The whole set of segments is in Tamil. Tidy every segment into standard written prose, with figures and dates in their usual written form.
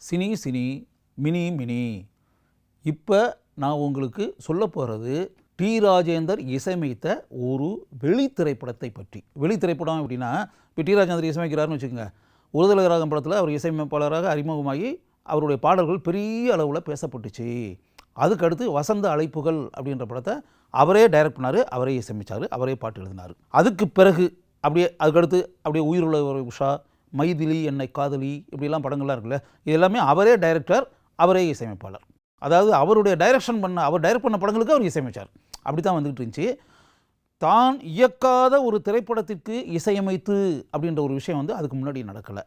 Cine cine mini mini. இப்போ நான் உங்களுக்கு சொல்ல போகிறது டி ராஜேந்தர் இசையமைத்த ஒரு வெளி திரைப்படத்தை பற்றி. வெளி திரைப்படம் அப்படின்னா, இப்போ டி ராஜேந்தர் இசையமைக்கிறாருன்னு வச்சுக்கோங்க. ஒருதலை ராகம் படத்தில் அவர் இசையமைப்பாளராக அறிமுகமாகி அவருடைய பாடல்கள் பெரிய அளவில் பேசப்பட்டுச்சு. அதுக்கடுத்து வசந்த அழைப்புகள் அப்படின்ற படத்தை அவரே டைரக்ட் பண்ணார், அவரே இசையமைச்சார், அவரே பாட்டு எழுதினார். அதுக்கு பிறகு அதுக்கடுத்து அப்படியே உயிருள்ள உஷா, மைதிலி என்னை காதலி, இப்படிலாம் படங்கள்லாம் இருக்குல்ல, இது எல்லாமே அவரே டைரக்டர், அவரே இசையமைப்பாளர். அதாவது அவருடைய அவர் டைரக்ட் பண்ண படங்களுக்கு அவர் இசையமைச்சார். அப்படி தான் வந்துக்கிட்டு இருந்துச்சு. தான் இயக்காத ஒரு திரைப்படத்திற்கு இசையமைத்து அப்படின்ற ஒரு விஷயம் அதுக்கு முன்னாடி நடக்கலை.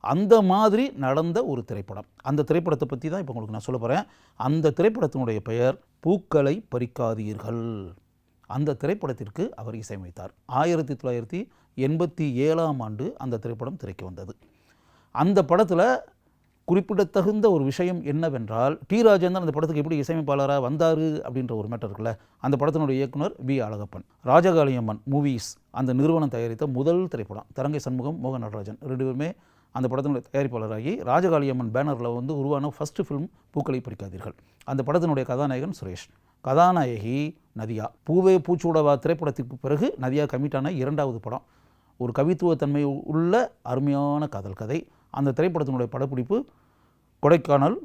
அந்த மாதிரி நடந்த ஒரு திரைப்படம். அந்த திரைப்படத்தை பற்றி தான் இப்போ உங்களுக்கு நான் சொல்ல போகிறேன். அந்த திரைப்படத்தினுடைய பெயர் பூக்களை பறிக்காதீர்கள். அந்த திரைப்படத்திற்கு அவர் இசையமைத்தார். 1987 அந்த திரைப்படம் திரைக்கு வந்தது. அந்த படத்தில் குறிப்பிடத்தகுந்த ஒரு விஷயம் என்னவென்றால், டி ராஜேந்தர் அந்த படத்துக்கு எப்படி இசையமைப்பாளராக வந்தார் அப்படின்ற ஒரு மேட்டர் இருக்குல்ல. அந்த படத்தினுடைய இயக்குனர் வி அழகப்பன். ராஜகாளியம்மன் மூவிஸ் அந்த நிறுவனம் தயாரித்த முதல் திரைப்படம். தரங்கை சண்முகம், மோகன் நடராஜன் 2 பேருமே அந்த படத்தினுடைய தயாரிப்பாளராகி ராஜகாளியம்மன் பேனரில் உருவான ஃபஸ்ட்டு ஃபிலிம் பூக்களை பறிக்காதீர்கள். அந்த படத்தினுடைய கதாநாயகன் சுரேஷ், கதாநாயகி நதியா. பூவே பூச்சூடவா திரைப்படத்திற்கு பிறகு நதியா கமிட்டான 2வது படம். ஒரு கவித்துவத்தன்மை உள்ள அருமையான காதல் கதை. அந்த திரைப்படத்தினுடைய படப்பிடிப்பு கொடைக்கானல்,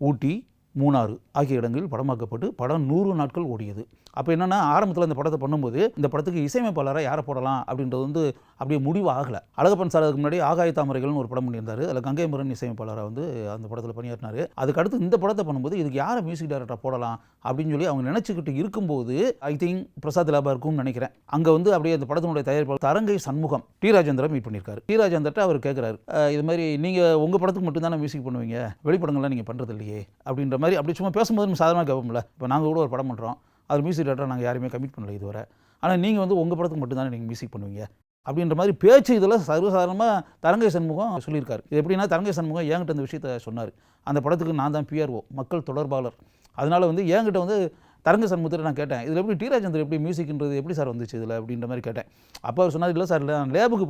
ஊட்டி, மூணாறு ஆகிய இடங்களில் படமாக்கப்பட்டு படம் 100 நாட்கள் ஓடியது. அப்போ என்னென்னா, ஆரம்பத்தில் இந்த படத்தை பண்ணும்போது இந்த படத்துக்கு இசையமைப்பாளராக யாரை போடலாம் அப்படின்றது அப்படியே முடிவு ஆகலை. அழகப்பன் சார் அதுக்கு முன்னாடி ஆகாய தாமரைகள்னு ஒரு படம் பண்ணியிருந்தார். அதில் கங்கை மரன் இசையமைப்பாளராக அந்த படத்தில் பணியாற்றினார். அதுக்கடுத்து இந்த படத்தை பண்ணும்போது இதுக்கு யாரை மியூசிக் டைரக்டராக போடலாம் அப்படின்னு சொல்லி அவங்க நினச்சிக்கிட்டு இருக்கும்போது, ஐ திங்க் பிரசாத் லாபா இருக்கும்னு நினைக்கிறேன், அங்கே அப்படியே அந்த படத்தினுடைய தயாரிப்பாளர் தரங்கை சண்முகம் டி ராஜேந்தரை மீட் பண்ணியிருக்காரு. டி ராஜேந்தர்கிட்ட அவர் கேட்குறாரு, இது மாதிரி நீங்கள் உங்கள் படத்துக்கு மட்டும்தானே மியூசிக் பண்ணுவீங்க, வெளிப்படங்கள்லாம் நீங்கள் பண்ணுறது இல்லையே அப்படின்ற மாதிரி. அப்படி சும்மா பேசும்போது நம்ம சாதாரணமாக கேட்போம்ல. இப்போ நாங்கள் கூட ஒரு படம் பண்ணுறோம், அது மியூசிக் டைரக்டராக நாங்கள் யாருமே கமிட் பண்ணல இதுவரை, ஆனால் நீங்கள் உங்கள் படத்துக்கு மட்டும்தானே நீங்கள் மியூசிக் பண்ணுவீங்க அப்படின்ற மாதிரி பேச்சு இதில் சர்வசாதாரணமாக தரங்கை சண்முகம் சொல்லியிருக்காரு. இது எப்படின்னா, தரங்கை சண்முகம் என்கிட்ட இந்த விஷயத்தை சொன்னார். அந்த படத்துக்கு நான் தான் PRO, மக்கள் தொடர்பாளர். அதனால் என்கிட்ட தரங்கை சண்முகத்தை நான் கேட்டேன், இதில் எப்படி டி ராஜேந்தர் எப்படி மியூசிக்ன்றது எப்படி சார் வந்துச்சு இதில் அப்படின்ற மாதிரி கேட்டேன். அப்போ அவர் சொன்னார், இல்லை சார், இல்லை, நான் லேபுக்கு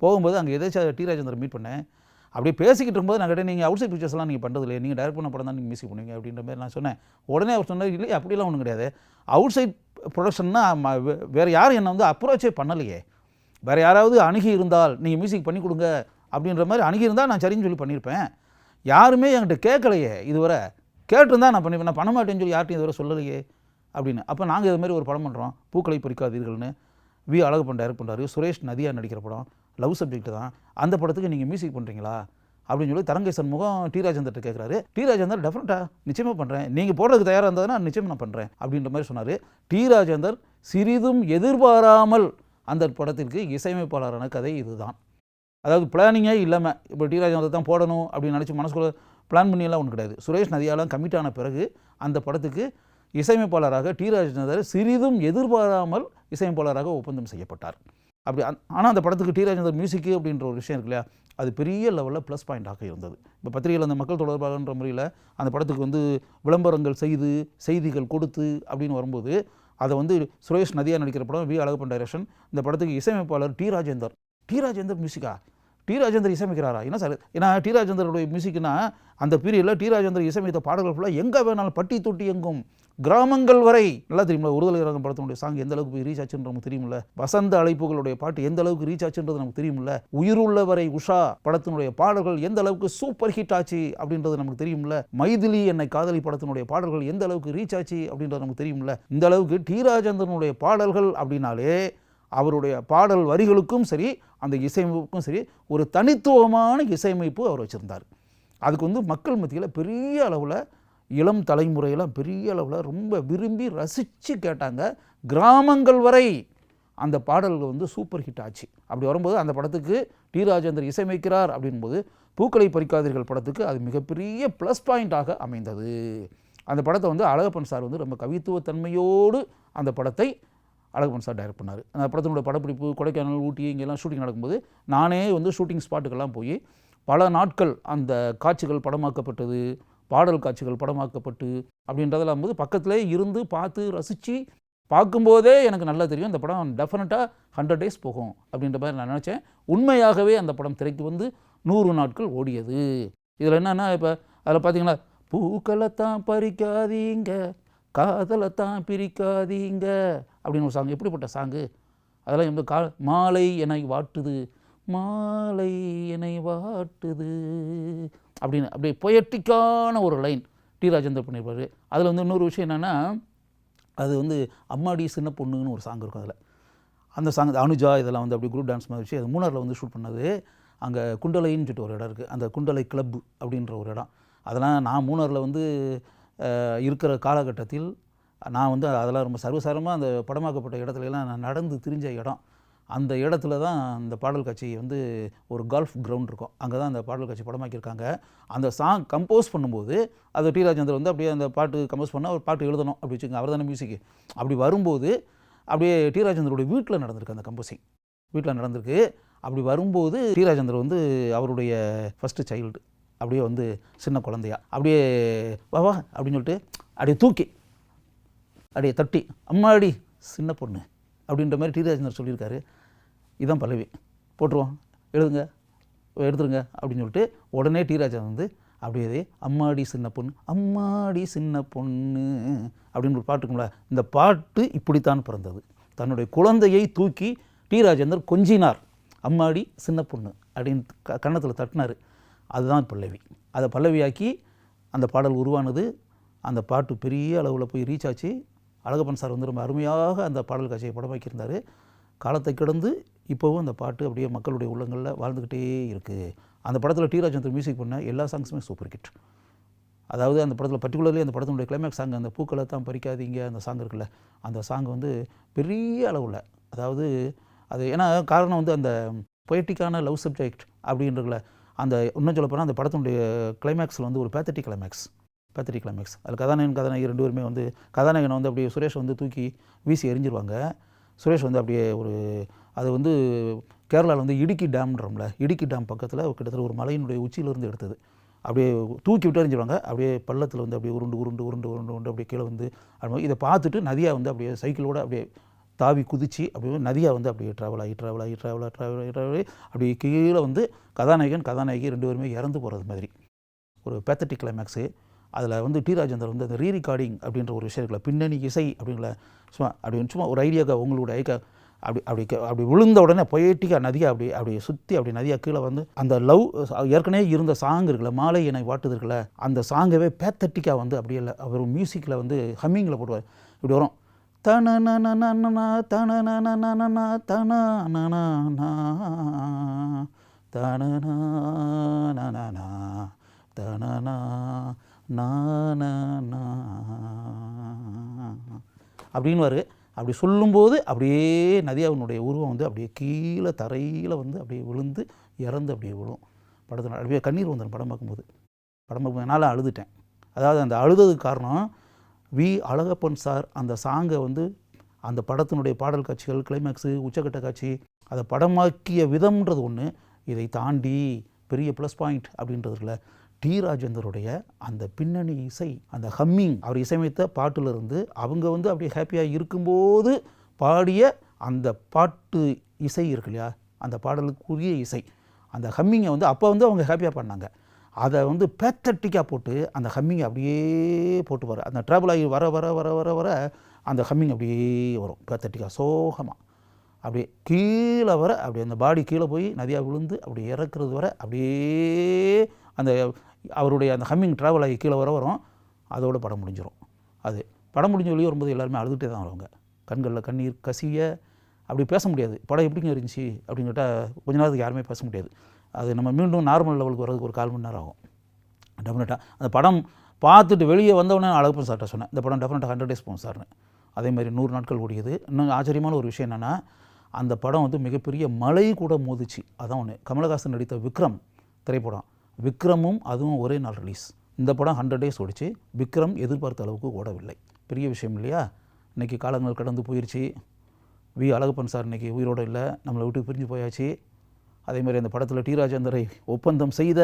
போகும்போது அங்கே எதாச்சும் டி ராஜேந்தரை மீட் பண்ணேன். அப்படியே பேசிக்கிட்டு இருக்கும்போது நான் கேட்டேன், நீங்கள் அவுட் சைட் பிக்சர்ஸ்லாம் நீங்கள் பண்ணுறது இல்லையே, நீங்கள் டைரக்ட் பண்ண படம் தான் நீங்கள் மியூசிக் பண்ணுவீங்க அப்படின்ற மாதிரி நான் சொன்னேன். உடனே அவர் சொன்னார், இல்லை அப்படிலாம் ஒன்றும் கிடையாது, அவுட் சைட் ப்ரொடக்ஷன்னா வேறு யாரும் என்னை அப்ரோச்சே பண்ணலையே, வேறு யாராவது அணுகி இருந்தால் நீங்கள் மியூசிக் பண்ணி கொடுங்க அப்படின்ற மாதிரி அணுகி இருந்தால் நான் சரின்னு சொல்லி பண்ணியிருப்பேன். யாருமே என்கிட்ட கேட்கலையே, இதுவரை கேட்டிருந்தால் நான் பண்ணிப்பேன், நான் பண்ண மாட்டேன்னு சொல்லி யார்ட்டையும் இதுவரை சொல்லலையே அப்படின்னு. அப்போ நாங்கள் இதுமாதிரி ஒரு படம் பண்ணுறோம், பூக்களை பறிக்காதீர்கள்னு. வி அழகப்பன் டைரக்ட் பண்ணுறாரு, சுரேஷ் நதியா நடிக்கிற படம், லவ் சப்ஜெக்ட் தான். அந்த படத்துக்கு நீங்கள் மியூசிக் பண்ணுறீங்களா அப்படின்னு சொல்லி தரங்கை சண்முகம் டி ராஜேந்தர்கிட்ட கேட்குறாரு. டி ராஜேந்தர் டெஃபினட்டாக நிச்சயமாக பண்ணுறேன், நீங்கள் போடுறதுக்கு தயாராக இருந்ததுன்னா நிச்சயமாக நான் பண்ணுறேன் அப்படின்ற மாதிரி சொன்னார். டி ராஜேந்தர் சிறிதும் எதிர்பாராமல் அந்த படத்திற்கு இசையமைப்பாளரான கதை இதுதான். அதாவது பிளானிங்கே இல்லாமல், இப்போ டி ராஜேந்தர் தான் போடணும் அப்படின்னு நினச்சி மனசுக்குள்ள பிளான் பண்ணியெல்லாம் ஒன்றும் கிடையாது. சுரேஷ் நதியாலாம் கமிட் ஆன பிறகு அந்த படத்துக்கு இசையமைப்பாளராக டி ராஜேந்தர் சிறிதும் எதிர்பாராமல் இசையமைப்பாளராக ஒப்பந்தம் செய்யப்பட்டார். அப்படி ஆனால் அந்த படத்துக்கு டி ராஜேந்தர் மியூசிக்கு அப்படின்ற ஒரு விஷயம் இருக்கு இல்லையா, அது பெரிய லெவலில் ப்ளஸ் பாயிண்டாக இருந்தது. இப்போ பத்திரிகையில் அந்த மக்கள் தொடர்பாளர்ன்ற முறையில் அந்த படத்துக்கு விளம்பரங்கள் செய்து செய்திகள் கொடுத்து அப்படின்னு வரும்போது, அதை சுரேஷ் நதியா நடிக்கிற படம், வி அழகப்பன் டைரக்ஷன். இந்த படத்துக்கு இசையமைப்பாளர் டி ராஜேந்தர். டி ராஜேந்தர் மியூசிக்கா, டி ராஜேந்தர் இசையமைக்கிறாரா, என்ன சார்? ஏன்னா டி ராஜேந்தருடைய மியூசிக்னா அந்த பீரியடில் டி ராஜேந்தர் இசையமைத்த பாடல்கள் ஃபுல்லாக எங்கே வேணாலும் பட்டி தொட்டி எங்கும் கிராமங்கள் வரை நல்லா தெரியுமில்ல. ஒருதலை ராகம் படத்தினுடைய சாங் எந்த அளவுக்கு போய் ரீச் ஆச்சுன்னு நமக்கு தெரியுமில்ல. வசந்த அழைப்புகளுடைய பாட்டு எந்த அளவுக்கு ரீச் ஆச்சுன்றது நமக்கு தெரியுமில்ல. உயிருள்ளவரை உஷா படத்தினுடைய பாடல்கள் எந்த அளவுக்கு சூப்பர் ஹிட் ஆச்சு அப்படின்றது நமக்கு தெரியுமில்ல. மைதிலி என்னை காதலி படத்தினுடைய பாடல்கள் எந்த அளவுக்கு ரீச் ஆச்சு அப்படின்றது நமக்கு தெரியுமில்ல. இந்த அளவுக்கு டி ராஜேந்தரனுடைய பாடல்கள் அப்படின்னாலே அவருடைய பாடல் வரிகளுக்கும் சரி, அந்த இசையமைப்புக்கும் சரி, ஒரு தனித்துவமான இசையமைப்பு அவர் வச்சுருந்தார். அதுக்கு மக்கள் மத்தியில் பெரிய அளவில், இளம் தலைமுறையெல்லாம் பெரிய அளவில் ரொம்ப விரும்பி ரசித்து கேட்டாங்க. கிராமங்கள் வரை அந்த பாடல்கள் சூப்பர் ஹிட் ஆச்சு. அப்படி வரும்போது அந்த படத்துக்கு டி ராஜேந்தர் இசையமைக்கிறார் அப்படின்போது பூக்களை பறிக்காதீர்கள் படத்துக்கு அது மிகப்பெரிய ப்ளஸ் பாயிண்டாக அமைந்தது. அந்த படத்தை அழகப்பன் சார் ரொம்ப கவித்துவத்தன்மையோடு அந்த படத்தை அழகப்பன் சார் டைரக்ட் பண்ணார். அந்த படத்தினுடைய படப்பிடிப்பு கொடைக்கானல், ஊட்டி இங்கெல்லாம் ஷூட்டிங் நடக்கும்போது நானே ஷூட்டிங் ஸ்பாட்டுக்கெல்லாம் போய் பல நாட்கள் அந்த காட்சிகள் படமாக்கப்பட்டது, பாடல் காட்சிகள் படமாக்கப்பட்டு அப்படின்றதெல்லாம் பக்கத்திலே இருந்து பார்த்து ரசித்து பார்க்கும்போதே எனக்கு நல்லா தெரியும் இந்த படம் டெஃபினட்டாக 100 days போகும் அப்படின்ற மாதிரி நான் நினச்சேன். உண்மையாகவே அந்த படம் திரைக்கு 100 நாட்கள் ஓடியது. இதில் என்னென்னா இப்போ அதில் பார்த்தீங்கன்னா பூக்களைத்தான் பறிக்காதீங்க காதலைத்தான் பிரிக்காதீங்க அப்படின்னு ஒரு சாங். எப்படிப்பட்ட சாங்கு அதெல்லாம் வந்து மாலை என்னை வாட்டுது மாலை என்னை வாட்டுது அப்படின்னு அப்படியே பொயட்டிக்கான ஒரு லைன் டி ராஜேந்தர் பண்ணியிருப்பார். அதில் வந்து இன்னொரு விஷயம் என்னென்னா, அது வந்து அம்மாடி சின்ன பொண்ணுன்னு ஒரு சாங் இருக்கும். அதில் அந்த சாங் அனுஜா இதெல்லாம் வந்து அப்படி குரூப் டான்ஸ் மாதிரி வச்சு அது மூணாரில் வந்து ஷூட் பண்ணது. அங்கே குண்டலைன்னு சொல்லிட்டு ஒரு இடம் இருக்குது, அந்த குண்டலை கிளப் அப்படின்ற ஒரு இடம். அதெல்லாம் நான் மூணாரில் வந்து இருக்கிற காலகட்டத்தில் நான் வந்து அதெல்லாம் ரொம்ப சர்வசாரமாக அந்த படமாக்கப்பட்ட இடத்துலலாம் நான் நடந்து திரிஞ்ச இடம். அந்த இடத்துல தான் அந்த பாடல் காட்சி வந்து ஒரு கால்ஃப் கிரவுண்ட் இருக்கும், அங்கே தான் அந்த பாடல் காட்சி படமாக்கியிருக்காங்க. அந்த சாங் கம்போஸ் பண்ணும்போது அது டி ராஜேந்தர் வந்து அப்படியே அந்த பாட்டு கம்போஸ் பண்ணால் ஒரு பாட்டு எழுதணும் அப்படி வச்சுக்கோங்க, அவர் தானே மியூசிக்கு. அப்படி வரும்போது அப்படியே டி ராஜேந்தருடைய வீட்டில் நடந்திருக்கு அந்த கம்போசிங், வீட்டில் நடந்திருக்கு. அப்படி வரும்போது டி ராஜேந்தர் வந்து அவருடைய ஃபஸ்ட்டு சைல்டு, அப்படியே வந்து சின்ன குழந்தையா அப்படியே வா வா அப்படின்னு சொல்லிட்டு அப்படியே தூக்கி அப்படியே தட்டி அம்மாடி சின்ன பொண்ணு அப்படின்ற மாதிரி டி ராஜேந்தர் சொல்லியிருக்காரு. இதுதான் பல்லவி, போட்டுருவோம் எழுதுங்க எடுத்துருங்க அப்படின்னு சொல்லிட்டு உடனே டி ராஜேந்தர் வந்து அப்படியே அம்மாடி சின்ன பொண்ணு அம்மாடி சின்ன பொண்ணு அப்படின்னு ஒரு பாட்டுக்கும்ல, இந்த பாட்டு இப்படித்தான் பிறந்தது. தன்னுடைய குழந்தையை தூக்கி டி ராஜேந்தர் கொஞ்சினார், அம்மாடி சின்ன பொண்ணு அப்படின்னு கன்னத்தில் தட்டினார். அதுதான் பல்லவி. அதை பல்லவியாக்கி அந்த பாடல் உருவானது. அந்த பாட்டு பெரிய அளவில் போய் ரீச் ஆச்சு. அழகப்பன் சார் வந்து ரொம்ப அருமையாக அந்த பாடல் காட்சியை படமாக்கியிருந்தார். காலத்தை கடந்து இப்போவும் அந்த பாட்டு அப்படியே மக்களுடைய உள்ளங்களில் வாழ்ந்துக்கிட்டே இருக்குது. அந்த படத்தில் டி ராஜேந்தர் மியூசிக் பண்ண எல்லா சாங்ஸுமே சூப்பர் ஹிட். அதாவது அந்த படத்தில் பர்டிகுலர்லி அந்த படத்தினுடைய கிளைமேக்ஸ் சாங் அந்த பூக்களை தான் பறிக்காதீங்க அந்த சாங் இருக்குல்ல, அந்த சாங் வந்து பெரிய அளவில், அதாவது அது ஏன்னா காரணம் வந்து அந்த பொயட்டிக்கான லவ் சப்ஜெக்ட் அப்படின்றதுல அந்த இன்னும் சொல்ல போனால் அந்த படத்தினுடைய கிளைமேக்ஸில் வந்து ஒரு பேத்தட்டிக் கிளைமேக்ஸ் அதில் கதாநாயகன் ரெண்டு பேருமே வந்து கதாநாயகனை வந்து அப்படியே சுரேஷ் வந்து தூக்கி வீசி எரிஞ்சிருவாங்க. சுரேஷ் வந்து அப்படியே ஒரு அது வந்து கேரளாவில் வந்து இடுக்கி டேம்ன்றோம்ல, இடுக்கி டேம் பக்கத்தில் கிட்டத்தட்ட ஒரு மலையினுடைய உச்சியிலிருந்து எடுத்தது. அப்படியே தூக்கி விட்டு எறிஞ்சிருவாங்க. அப்படியே பள்ளத்தில் வந்து அப்படியே உருண்டு உருண்டு உருண்டு உருண்டு உருண்டு அப்படியே கீழே வந்து அப்படி இதை பார்த்துட்டு நதியாக வந்து அப்படியே சைக்கிளோடு அப்படியே தாவி குதித்து அப்படியே நதியாக வந்து அப்படியே ட்ராவல் ஆகி அப்படியே கீழே வந்து கதாநாயகி ரெண்டு பேருமே இறந்து போகிறது மாதிரி ஒரு பேத்தட்டிக் கிளைமேக்ஸு. அதில் வந்து டி ராஜேந்தர் வந்து அந்த ரீரிகார்டிங் அப்படின்ற ஒரு விஷயம் இருக்குல்ல, பின்னணி இசை அப்படிங்கள சும்மா ஒரு ஐடியாக்கா உங்களுடைய ஐக்கா அப்படி விழுந்த உடனே பொயட்டிக்காக நதியாக அப்படியே சுற்றி அப்படி நதியாக கீழே வந்து அந்த லவ் ஏற்கனவே இருந்த சாங் இருக்குல்ல, மாலை என்னை வாட்டுது இருக்குல்ல, அந்த சாங்கவே பேத்தட்டிக்காக வந்து அப்படியே இல்லை அவர் மியூசிக்கில் வந்து ஹம்மிங்கில் போடுவார். இப்படி வரும் தனனா தனனா தனனா தனனா அப்படின்னு வரு. அப்படி சொல்லும்போது அப்படியே நதியாவினுடைய உருவம் வந்து அப்படியே கீழே தரையில் வந்து அப்படியே விழுந்து இறந்து அப்படியே விழும். படத்தில் அப்படியே கண்ணீர் வந்தேன் படம் பார்க்கும்போது என்னால் அழுதுட்டேன். அதாவது அந்த அழுததுக்கு காரணம் வி அழகப்பன் சார் அந்த சாங்கை வந்து அந்த படத்தினுடைய பாடல் காட்சிகள் கிளைமேக்ஸு உச்சக்கட்ட காட்சி அதை படமாக்கிய விதம்ன்றது ஒன்று, இதை தாண்டி பெரிய ப்ளஸ் பாயிண்ட் அப்படின்றதுல டி ராஜேந்தருடைய அந்த பின்னணி இசை, அந்த ஹம்மிங், அவர் இசையமைத்த பாட்டிலிருந்து அவங்க வந்து அப்படியே ஹாப்பியாக இருக்கும்போது பாடிய அந்த பாட்டு இசை இருக்கு இல்லையா, அந்த பாடலுக்குரிய இசை, அந்த ஹம்மிங்கை வந்து அப்போ வந்து அவங்க ஹாப்பியாக பாடினாங்க. அதை வந்து பேத்தட்டிக்காக போட்டு அந்த ஹம்மிங்கை அப்படியே போட்டு வர அந்த ட்ராவல் ஆகி வர வர வர வர வர அந்த ஹம்மிங் அப்படியே வரும் பேத்தட்டிக்காக சோகமாக அப்படியே கீழே வர அப்படியே அந்த பாடி கீழே போய் நதியாக விழுந்து அப்படி இறக்குறது வர அப்படியே அந்த அவருடைய அந்த ஹம்மிங் ட்ராவல் ஆகி கீழே வரும். அதோட படம் முடிஞ்சிடும். அது படம் முடிஞ்ச வெளியே வரும்போது எல்லாருமே அழுதுகிட்டே தான் வருவாங்க, கண்களில் கண்ணீர் கசிய. அப்படி பேச முடியாது படம் எப்படிங்க இருந்துச்சு அப்படின்னு கேட்டால் கொஞ்ச நேரத்துக்கு யாருமே பேச முடியாது. அது நம்ம மீண்டும் நார்மல் லெவலுக்கு வர்றதுக்கு ஒரு 1/4 மணி நேரம் ஆகும் டெஃபினட்டாக. அந்த படம் பார்த்துட்டு வெளியே வந்தவொடனே அழகப்பன் சார்ட்ட சொன்னேன், இந்த படம் டெஃபினட்டாக 100 days போகும் சார்னு. அதேமாதிரி 100 நாட்கள் ஓடியது. இன்னும் ஆச்சரியமான ஒரு விஷயம் என்னென்னா, அந்த படம் வந்து மிகப்பெரிய மழை கூட மோதிச்சு. அதான் ஒன்று. கமலஹாசன் நடித்த விக்ரம் திரைப்படம், விக்ரமும் அதுவும் ஒரே நாள் ரிலீஸ். இந்த படம் 100 days ஓடிச்சு. விக்ரம் எதிர்பார்த்த அளவுக்கு ஓடவில்லை. பெரிய விஷயம் இல்லையா? இன்றைக்கி காலங்கள் கடந்து போயிடுச்சு. வி அழகப்பன் சார் இன்றைக்கி உயிரோடு இல்லை, நம்மளை விட்டு பிரிஞ்சு போயாச்சு. அதேமாதிரி அந்த படத்தில் டி ராஜேந்தரை ஒப்பந்தம் செய்த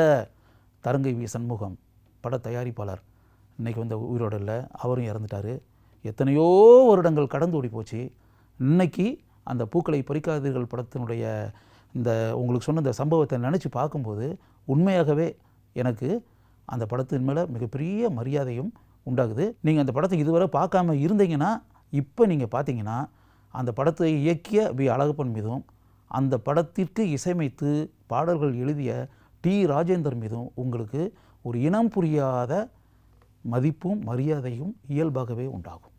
தரங்கை வி சண்முகம் பட தயாரிப்பாளர் இன்றைக்கி வந்து உயிரோடு இல்லை, அவரும் இறந்துட்டார். எத்தனையோ வருடங்கள் கடந்து ஓடி போச்சு. இன்றைக்கி அந்த பூக்களை பறிக்காதீர்கள் படத்தினுடைய இந்த உங்களுக்கு சொன்ன இந்த சம்பவத்தை நினச்சி பார்க்கும்போது உண்மையாகவே எனக்கு அந்த படத்தின் மேலே மிகப்பெரிய மரியாதையும் உண்டாகுது. நீங்கள் அந்த படத்தை இதுவரை பார்க்காம இருந்தீங்கன்னா இப்போ நீங்கள் பார்த்தீங்கன்னா அந்த படத்தை இயக்கிய வி. அழகப்பன் மீதும் அந்த படத்திற்கு இசையமைத்து பாடல்கள் எழுதிய டி. ராஜேந்தர் மீதும் உங்களுக்கு ஒரு இனம் புரியாத மதிப்பும் மரியாதையும் இயல்பாகவே உண்டாகும்.